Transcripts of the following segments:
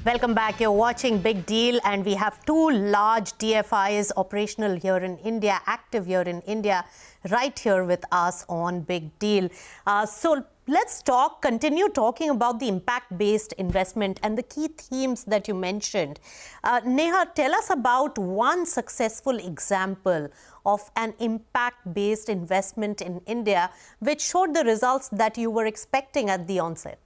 Welcome back. You're watching Big Deal, and we have two large DFIs operational here in India, active here in India, right here with us on Big Deal. So let's continue talking about the impact-based investment and the key themes that you mentioned. Neha, tell us about one successful example of an impact-based investment in India, which showed the results that you were expecting at the onset.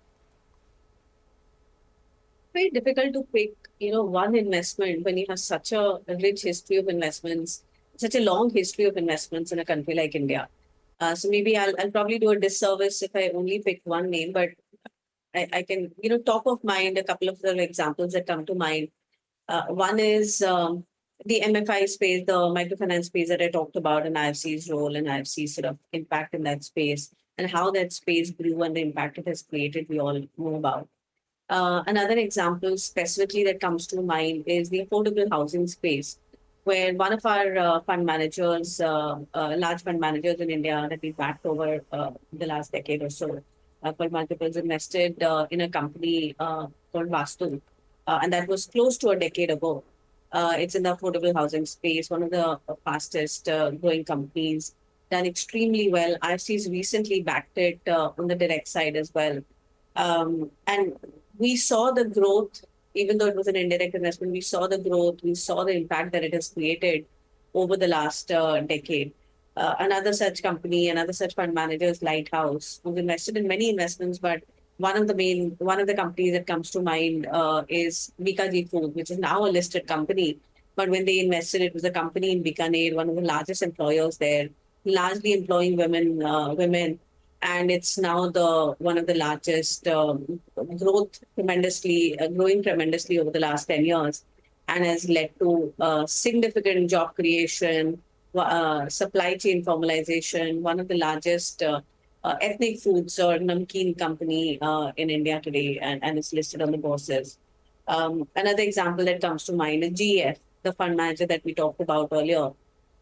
Very difficult to pick, one investment when you have such a rich history of investments, such a long history of investments in a country like India. So maybe I'll probably do a disservice if I only pick one name, but I can, top of mind, a couple of the examples that come to mind. One is the MFI space, the microfinance space that I talked about, and IFC's role and IFC's sort of impact in that space, and how that space grew and the impact it has created, we all know about. Another example specifically that comes to mind is the affordable housing space, where one of our fund managers, large fund managers in India that we backed over the last decade or so, called Multiples, invested in a company called Vastu, and that was close to a decade ago. It's in the affordable housing space, one of the fastest growing companies, done extremely well. IFC's recently backed it on the direct side as well. And we saw the growth, even though it was an indirect investment, we saw the growth, we saw the impact that it has created over the last decade. Another such company, another such fund manager is Lighthouse, who's invested in many investments, but one of the companies that comes to mind is Bikaji Food, which is now a listed company. But when they invested, it was a company in Bikaner, one of the largest employers there, largely employing women. And it's now one of the largest, growing tremendously over the last 10 years, and has led to significant job creation, supply chain formalization, one of the largest ethnic foods or namkeen company in India today, and is listed on the bourses. Another example that comes to mind is GEF, the fund manager that we talked about earlier,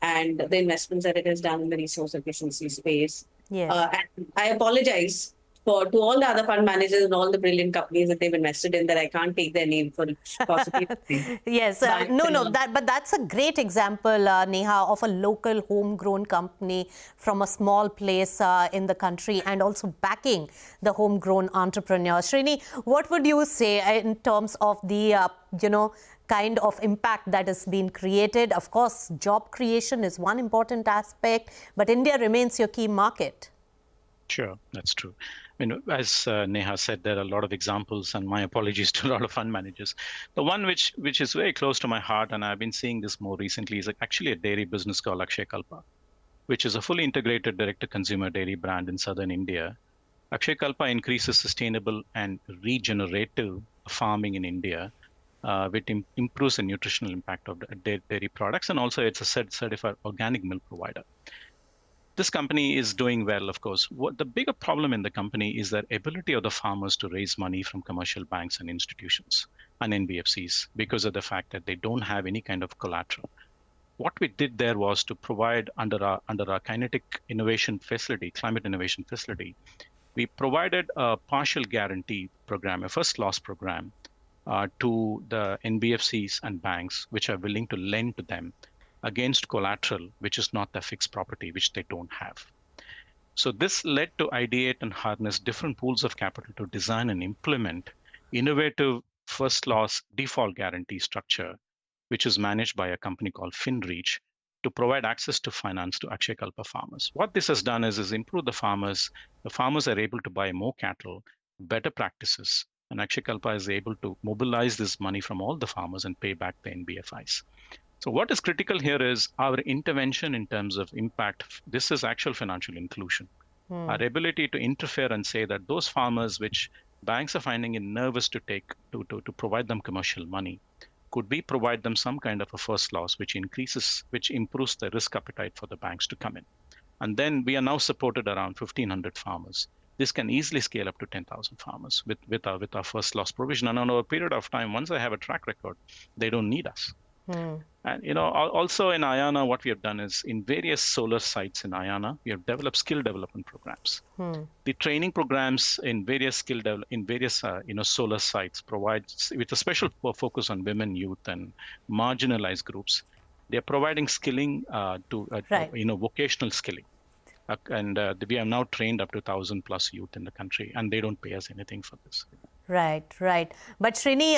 and the investments that it has done in the resource efficiency space. Yes. And I apologize to all the other fund managers and all the brilliant companies that they've invested in, that I can't take their name for possibility. Yes, but that's a great example, Neha, of a local homegrown company from a small place in the country, and also backing the homegrown entrepreneur. Srini, what would you say in terms of the, kind of impact that has been created? Of course, job creation is one important aspect, but India remains your key market. Sure, that's true. I mean, as Neha said, there are a lot of examples, and my apologies to a lot of fund managers. The one which is very close to my heart, and I've been seeing this more recently, is actually a dairy business called Akshay Kalpa, which is a fully integrated direct-to-consumer dairy brand in southern India. Akshay Kalpa increases sustainable and regenerative farming in India, which improves the nutritional impact of the dairy products, and also it's a certified organic milk provider. This company is doing well, of course. What the bigger problem in the company is the ability of the farmers to raise money from commercial banks and institutions and NBFCs, because of the fact that they don't have any kind of collateral. What we did there was to provide under our kinetic innovation facility, climate innovation facility, we provided a partial guarantee program, a first loss program, to the NBFCs and banks, which are willing to lend to them against collateral, which is not the fixed property, which they don't have. So this led to ideate and harness different pools of capital to design and implement innovative first loss default guarantee structure, which is managed by a company called FinReach, to provide access to finance to Akshay Kalpa farmers. What this has done is improve the farmers. The farmers are able to buy more cattle, better practices, and Akshay Kalpa is able to mobilize this money from all the farmers and pay back the NBFIs. So what is critical here is our intervention in terms of impact. This is actual financial inclusion. Our ability to interfere and say that those farmers which banks are finding it nervous to take to provide them commercial money, could we provide them some kind of a first loss which improves the risk appetite for the banks to come in. And then we are now supported around 1,500 farmers. This can easily scale up to 10,000 farmers with our first loss provision. And on a period of time, once I have a track record, they don't need us. And also in Ayana, what we have done is in various solar sites in Ayana, we have developed skill development programs. The training programs in various solar sites provides with a special focus on women, youth, and marginalized groups. They are providing skilling Right. vocational skilling. And we have now trained up to 1,000 plus youth in the country, and they don't pay us anything for this. Right, right. But Srini,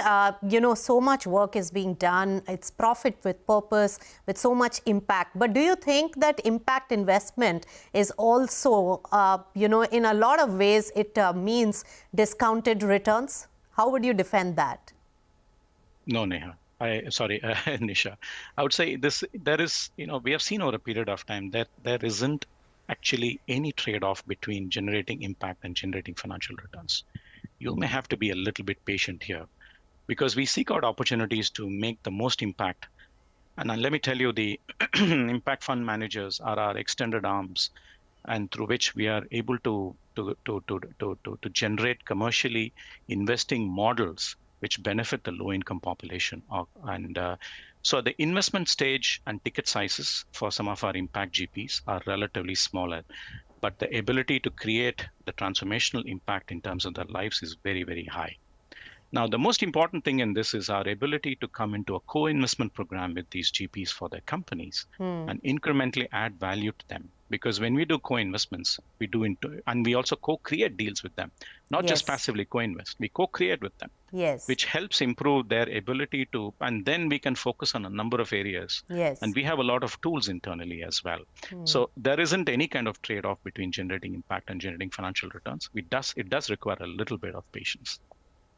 so much work is being done. It's profit with purpose, with so much impact. But do you think that impact investment is also, in a lot of ways, it means discounted returns? How would you defend that? No, Neha. Nisha. I would say we have seen over a period of time that there isn't actually any trade-off between generating impact and generating financial returns. You may have to be a little bit patient here because we seek out opportunities to make the most impact. And let me tell you, the impact fund managers are our extended arms, and through which we are able to generate commercially investing models which benefit the low-income population. So the investment stage and ticket sizes for some of our impact GPs are relatively smaller, but the ability to create the transformational impact in terms of their lives is very, very high. Now, the most important thing in this is our ability to come into a co-investment program with these GPs for their companies and incrementally add value to them. Because when we do co-investments, and we also co-create deals with them, not just passively co-invest, we co-create with them. Yes. Which helps improve their ability to, and then we can focus on a number of areas. Yes. And we have a lot of tools internally as well. So there isn't any kind of trade-off between generating impact and generating financial returns. It does require a little bit of patience.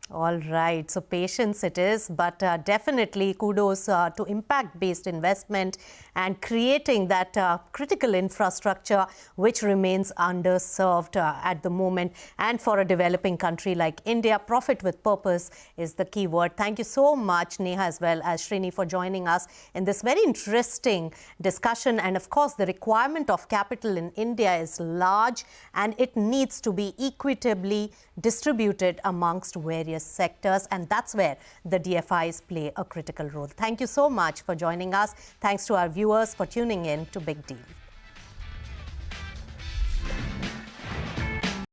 All right. So patience it is, but definitely kudos to impact-based investment and creating that critical infrastructure which remains underserved at the moment. And for a developing country like India, profit with purpose is the key word. Thank you so much, Neha, as well as Srini, for joining us in this very interesting discussion. And of course, the requirement of capital in India is large and it needs to be equitably distributed amongst various sectors, and that's where the DFIs play a critical role. Thank you so much for joining us. Thanks to our viewers for tuning in to Big Deal.